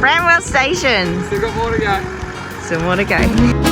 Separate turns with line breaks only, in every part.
Bramwell station.
Still got more to go.
Some more to go.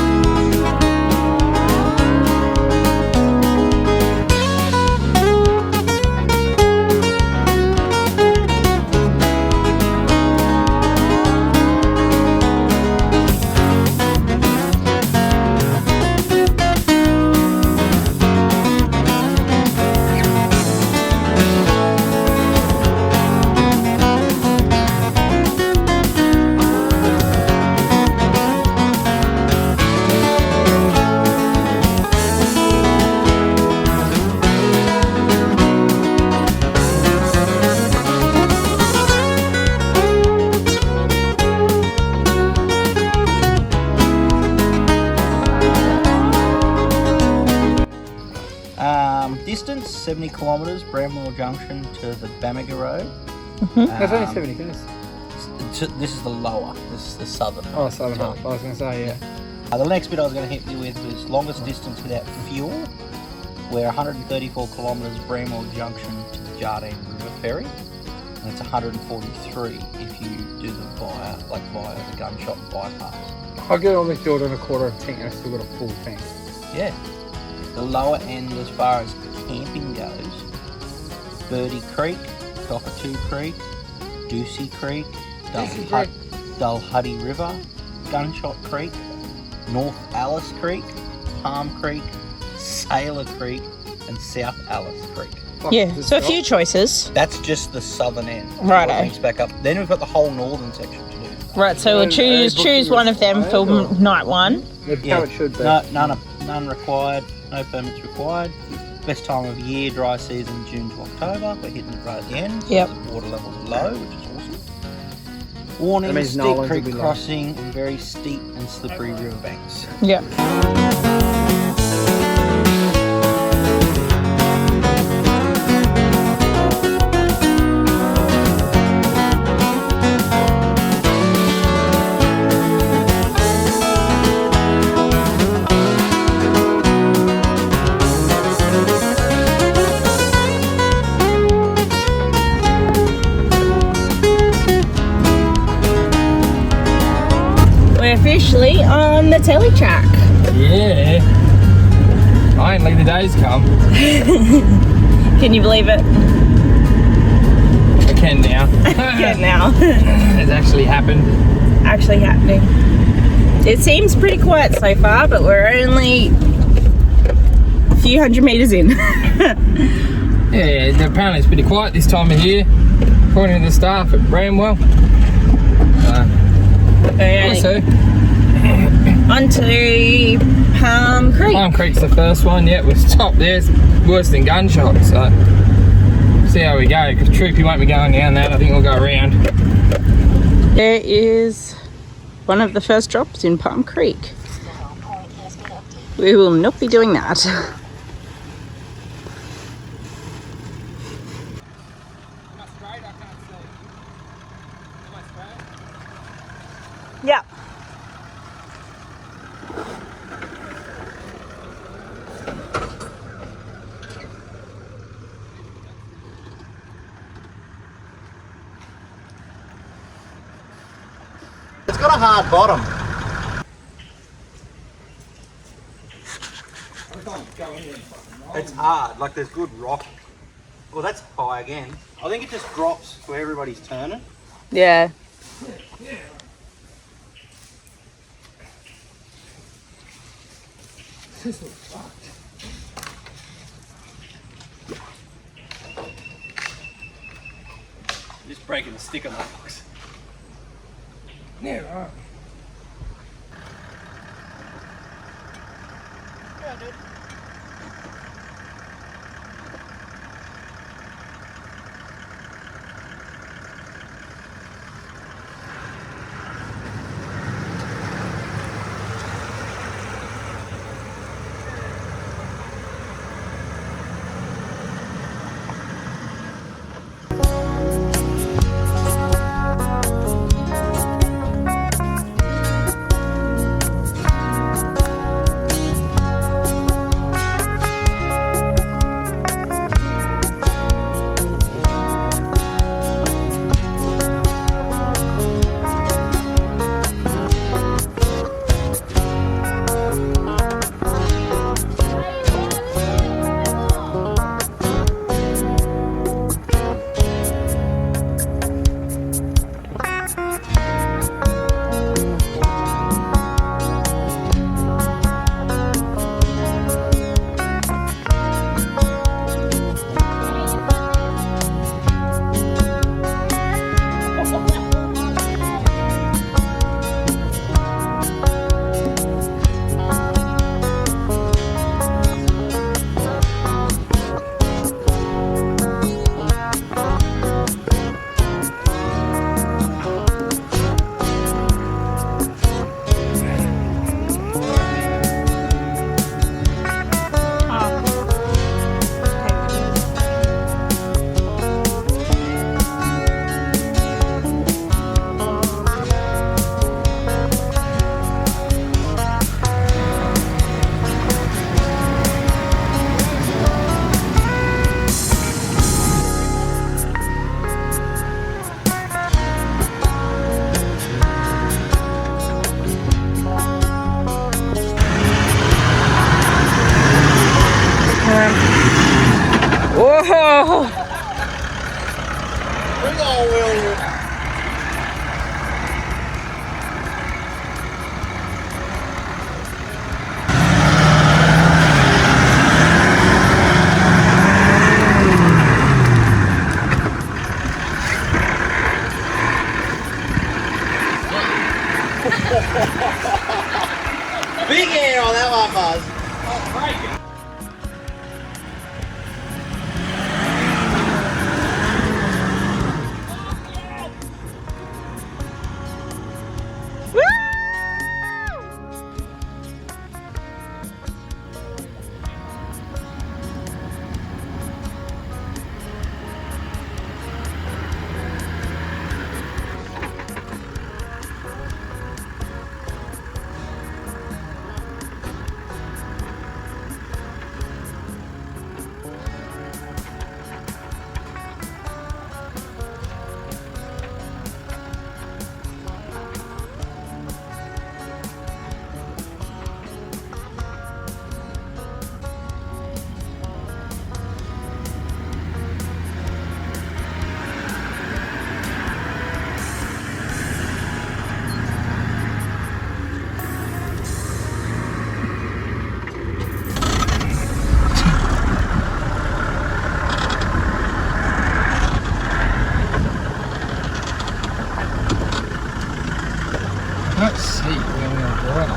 Distance 70 kilometres, Bramwell Junction to the Bamaga Road.
That's only 70 k's.
This is the lower, this is the southern.
Oh, southern half. I was going to say, yeah.
The next bit I was going to hit you with was longest distance without fuel. We're 134 kilometres, Bramwell Junction to the Jardine River Ferry. And it's 143 if you do the via the gunshot bypass.
I'll get on this Jordan a quarter of a tank and I've still got a full tank.
Yeah. The lower end as far as camping goes, Birdie Creek, Cockatoo Creek, Doocy Creek, Dulhunty River, Gunshot Creek, North Alice Creek, Palm Creek, Sailor Creek and South Alice Creek.
Yeah, so a few choices.
That's just the southern end.
Righto.
Back up. Then we've got the whole northern section to do.
Right, so we'll choose one of them for night one.
How it should be.
None required. No permits required. Best time of year, dry season, June to October. We're hitting it right at the end.
Yep.
The water levels are low, which is awesome. Warning, steep creek crossing and very steep and slippery riverbanks.
Yep. Officially on the telly track.
Yeah. Finally the day's come.
Can you believe it?
I can now.
I can now.
It's actually happened.
Actually happening. It seems pretty quiet so far, but we're only a few hundred metres in.
Yeah, apparently it's pretty quiet this time of year, according to the staff at Bramwell. Also,
onto Palm Creek.
Palm Creek's the first one. Yeah, we're stopped there. It's worse than gunshot. So see how we go. Because Troopy won't be going down that. I think we'll go around.
There is one of the first drops in Palm Creek. We will not be doing that. Yeah.
It's got a hard bottom. It's hard, like there's good rock. Well, that's high again. I think it just drops where everybody's turning.
Yeah.
This looks fucked.
Just breaking the sticker box.
Yeah, right.
Yeah, dude.
Whoa!
Bring on, Will. Big air on that one, Buzz.
Let's see where we're going.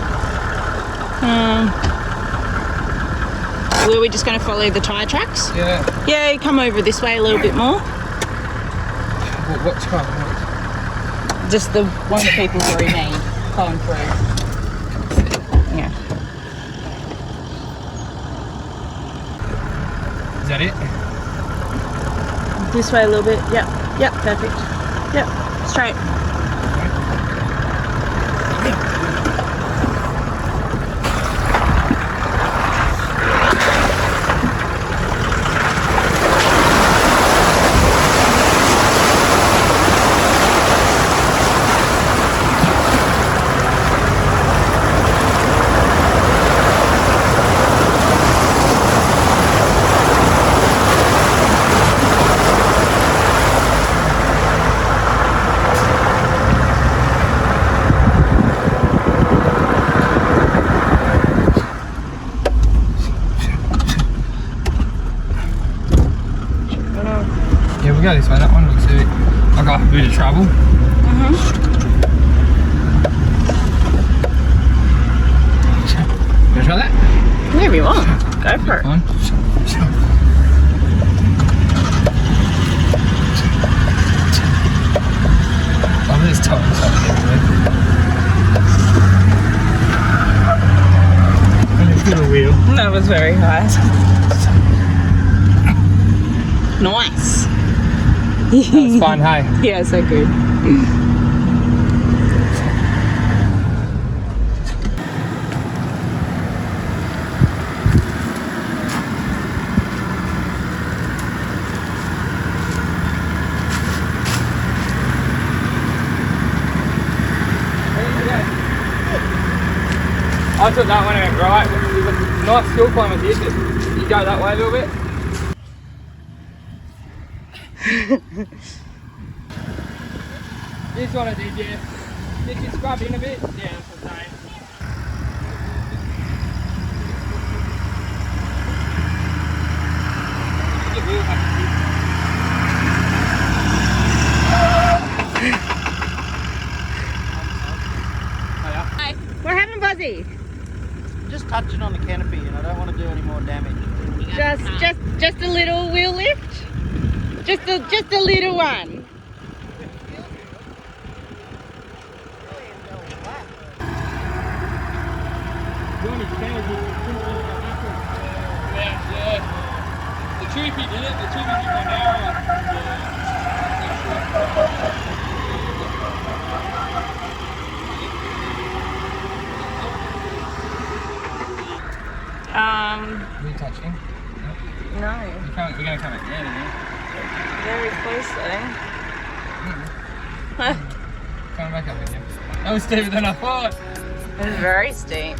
Were we just going to follow the tyre tracks?
Yeah.
Yeah, come over this way a little bit more.
What's going on?
Just the one that people's already made going through. Yeah.
Is that it?
This way a little bit. Yep. Yep. Perfect. Yep. Straight.
go this way, that one looks a bit like a bit of trouble. You want to try that?
Whatever you want. Go for it.
Fine. Oh, there's tires everywhere. And it's got a wheel.
That was very hard. Nice.
That was fun, hey?
Yeah, so good.
I took that one and went right. There's a nice hill climb at the edge. You go that way a little bit. This one I did, yeah. Did you scrub in a bit? Yeah, that's the same. The wheel has to be.
What happened, Buzzy?
Just touching on the canopy, and I don't want to do any more damage.
Just a little wheel lift. Just a little one.
Yeah. The Troopy did it. The Troopy did one hour. Are we touching?
No.
We're going to come at the end,
Very close though.
Coming back up again. That was steeper than I thought.
It was very steep.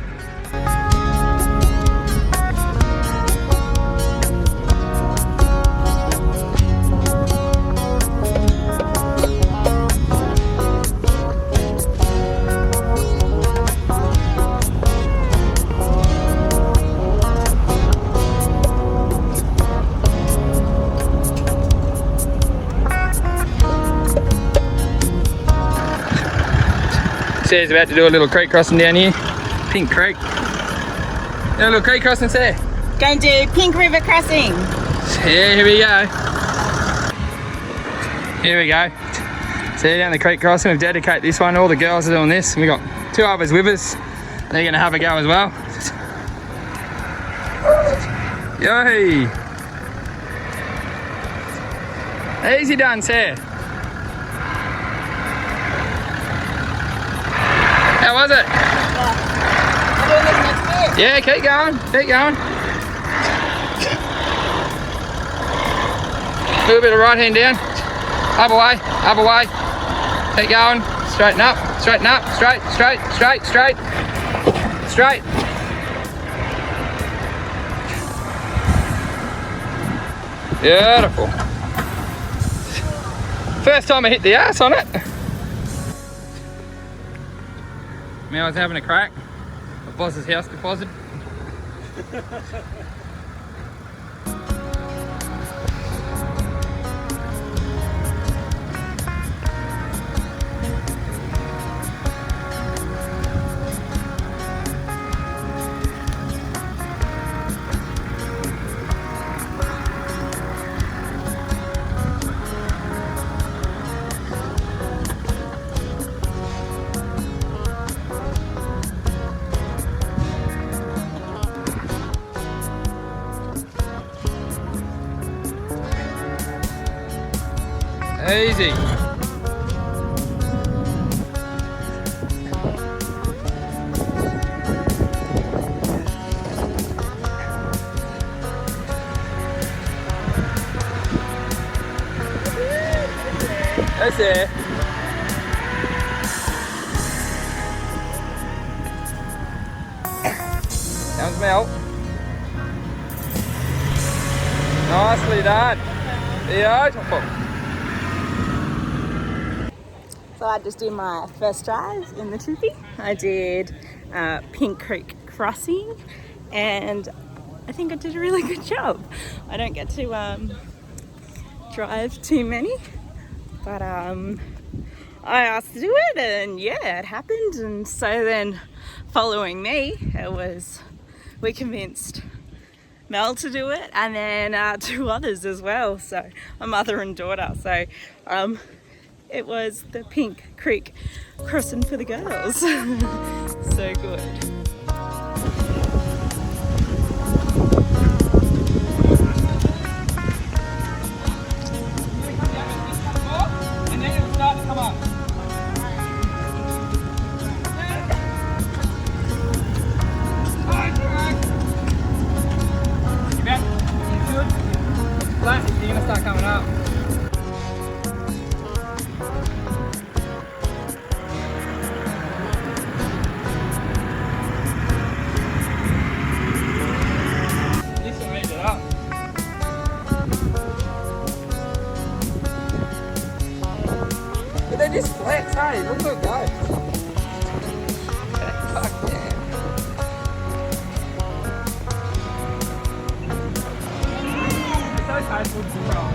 Sarah's about to do a little creek crossing down here. Pink Creek. Do a little creek crossing, Sarah.
Going to Pink River Crossing.
Yeah, here we go. Here we go. See down the creek crossing. We've dedicated this one. All the girls are doing this. We've got 2 others with us. They're going to have a go as well. Yay! Easy done, Sarah. How was it? Yeah, keep going, keep going. A little bit of right hand down. Up away, up away. Keep going. Straighten up, straighten up, straight, straight, straight, straight. Straight. Beautiful. First time I hit the ass on it. I was having a crack. My boss's house deposit. Easy. That's it. Sounds melt. Nicely done. Beautiful.
So I just did my first drive in the Troopy. I did Pink Creek Crossing, and I think I did a really good job. I don't get to drive too many, but I asked to do it, and yeah, it happened. And so then following me, we convinced Mel to do it, and then 2 others as well, so a mother and daughter. So it was the Pink Creek crossing for the girls. So good.
And then it'll start to come up. Flat, you're gonna start coming up. This will raise it up. But they just flex, hey, look where it goes. Fuck yeah. So tasteful to control.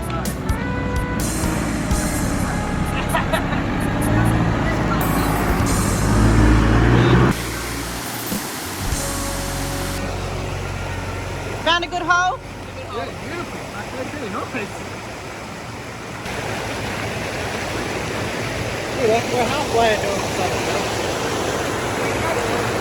Found a good hole?
Yeah, beautiful. That's really nice.
We're halfway doing something else.